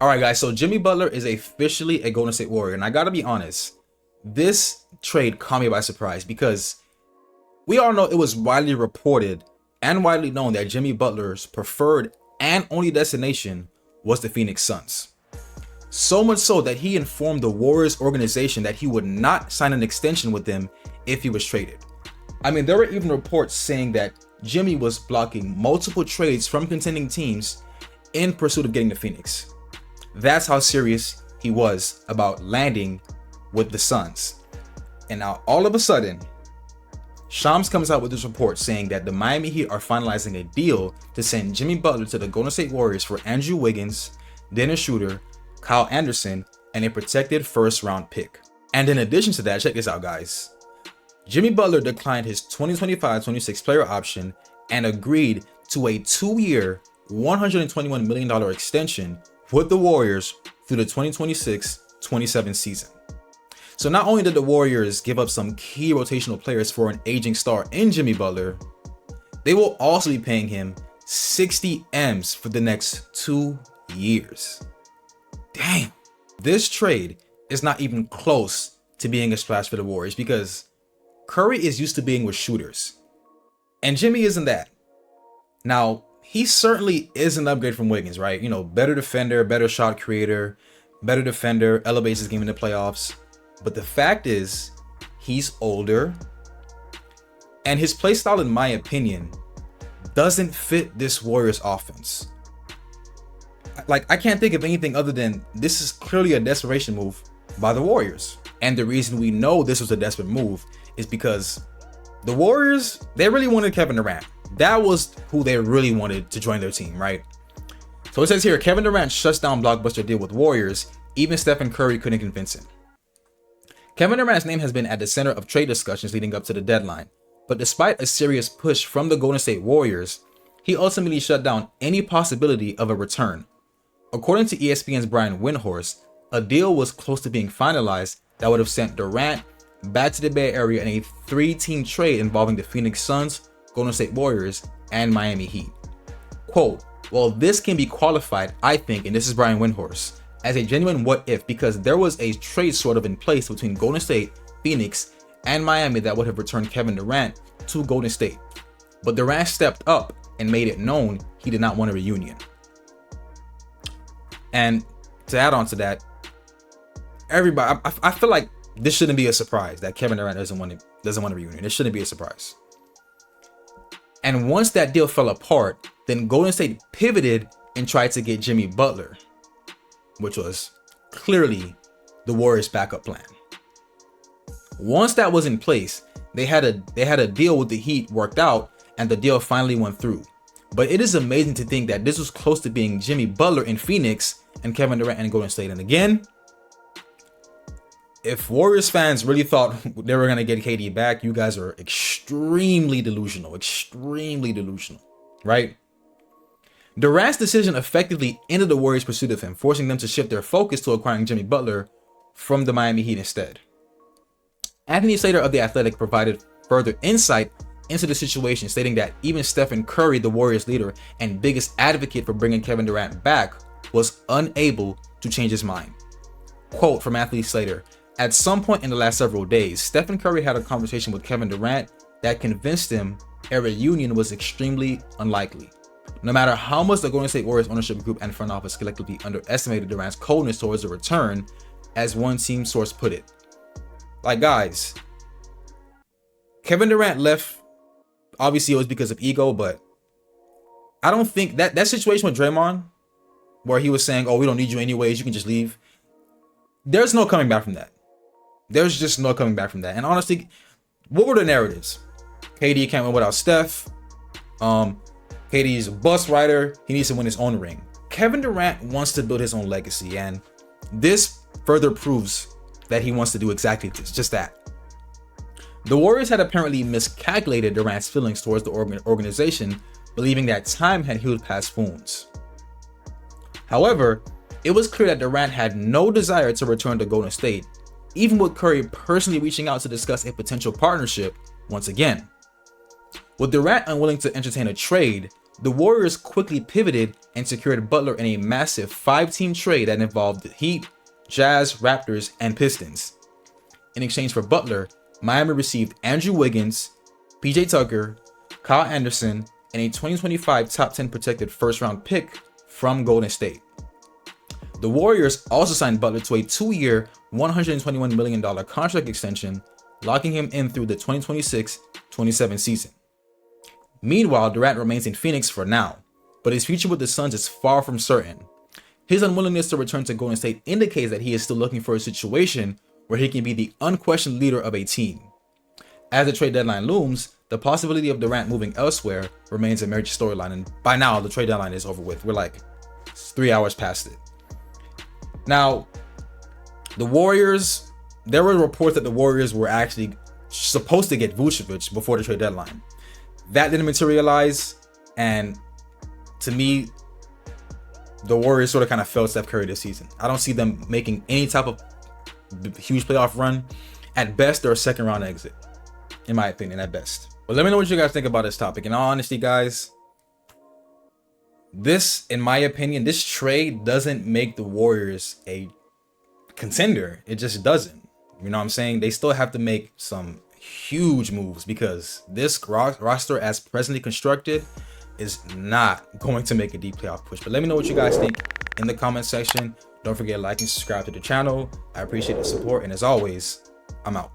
All right, guys. So Jimmy Butler is officially a Golden State Warrior, and I gotta be honest, this trade caught me by surprise because we all know it was widely reported and widely known that Jimmy Butler's preferred and only destination was the Phoenix Suns. So much so that he informed the Warriors organization that he would not sign an extension with them if he was traded. I mean, there were even reports saying that Jimmy was blocking multiple trades from contending teams in pursuit of getting to Phoenix. That's how serious he was about landing with the Suns. And now all of a sudden, Shams comes out with this report saying that the Miami Heat are finalizing a deal to send Jimmy Butler to the Golden State Warriors for Andrew Wiggins, Dennis Schroeder, Kyle Anderson, and a protected first-round pick. And in addition to that, check this out, guys. Jimmy Butler declined his 2025-26 player option and agreed to a 2-year, $121 million extension with the Warriors through the 2026-27 season. So not only did the Warriors give up some key rotational players for an aging star in Jimmy Butler, they will also be paying him 60 M's for the next 2 years. Damn. This trade is not even close to being a splash for the Warriors because Curry is used to being with shooters, and Jimmy isn't that. Now, he certainly is an upgrade from Wiggins, right? You know, better defender, better shot creator, better defender, elevates his game in the playoffs. But the fact is, he's older, and his play style, in my opinion, doesn't fit this Warriors offense. Like, I can't think of anything other than this is clearly a desperation move by the Warriors. And the reason we know this was a desperate move is because the Warriors, they really wanted Kevin Durant. That was who they really wanted to join their team, right? So it says here, Kevin Durant shuts down blockbuster deal with Warriors. Even Stephen Curry couldn't convince him. Kevin Durant's name has been at the center of trade discussions leading up to the deadline. But despite a serious push from the Golden State Warriors, he ultimately shut down any possibility of a return. According to ESPN's Brian Windhorst, a deal was close to being finalized that would have sent Durant back to the Bay Area in a 3-team trade involving the Phoenix Suns, Golden State Warriors, and Miami Heat. Quote, well, this can be qualified, I think, and this is Brian Windhorst, as a genuine what if because there was a trade sort of in place between Golden State, Phoenix, and Miami that would have returned Kevin Durant to Golden State. But Durant stepped up and made it known he did not want a reunion. And to add on to that, everybody, I feel like this shouldn't be a surprise that Kevin Durant doesn't want a reunion. It shouldn't be a surprise. And once that deal fell apart, then Golden State pivoted and tried to get Jimmy Butler, which was clearly the Warriors' backup plan. Once that was in place, they had a deal with the Heat worked out, and the deal finally went through. But it is amazing to think that this was close to being Jimmy Butler in Phoenix and Kevin Durant in Golden State. And again, if Warriors fans really thought they were going to get KD back, you guys are extremely delusional, right? Durant's decision effectively ended the Warriors' pursuit of him, forcing them to shift their focus to acquiring Jimmy Butler from the Miami Heat instead. Anthony Slater of The Athletic provided further insight into the situation, stating that even Stephen Curry, the Warriors leader and biggest advocate for bringing Kevin Durant back, was unable to change his mind. Quote from Anthony Slater, at some point in the last several days, Stephen Curry had a conversation with Kevin Durant that convinced him a reunion was extremely unlikely. No matter how much the Golden State Warriors ownership group and front office collectively underestimated Durant's coldness towards a return, as one team source put it. Like, guys, Kevin Durant left, obviously it was because of ego, but I don't think that situation with Draymond, where he was saying, oh, we don't need you anyways, you can just leave. There's no coming back from that. There's just no coming back from that. And honestly, what were the narratives? KD can't win without Steph. KD's a bus rider. He needs to win his own ring. Kevin Durant wants to build his own legacy, and this further proves that he wants to do exactly this, just that. The Warriors had apparently miscalculated Durant's feelings towards the organization, believing that time had healed past wounds. However, it was clear that Durant had no desire to return to Golden State, even with Curry personally reaching out to discuss a potential partnership once again. With Durant unwilling to entertain a trade, The Warriors quickly pivoted and secured Butler in a massive 5-team trade that involved the Heat, Jazz, Raptors, and Pistons. In exchange for Butler, Miami received Andrew Wiggins, PJ Tucker, Kyle Anderson, and a 2025 top 10 protected first-round pick from Golden State. The Warriors also signed Butler to a 2-year, $121 million contract extension, locking him in through the 2026-27 season. Meanwhile, Durant remains in Phoenix for now, but his future with the Suns is far from certain. His unwillingness to return to Golden State indicates that he is still looking for a situation where he can be the unquestioned leader of a team. As the trade deadline looms, the possibility of Durant moving elsewhere remains a major storyline, and by now the trade deadline is over with. We're like 3 hours past it. Now, the Warriors, there were reports that the Warriors were actually supposed to get Vucevic before the trade deadline. That didn't materialize, and to me, the Warriors sort of kind of failed Steph Curry this season. I don't see them making any type of huge playoff run. At best, they're a second round exit, in my opinion, at best. But let me know what you guys think about this topic. In all honesty, guys, this, in my opinion, this trade doesn't make the Warriors a contender. It just doesn't. You know what I'm saying? They still have to make some huge moves because this roster as presently constructed is not going to make a deep playoff push. But let me know what you guys think in the comment section. Don't forget to like and subscribe to the channel. I appreciate the support, and as always, I'm out.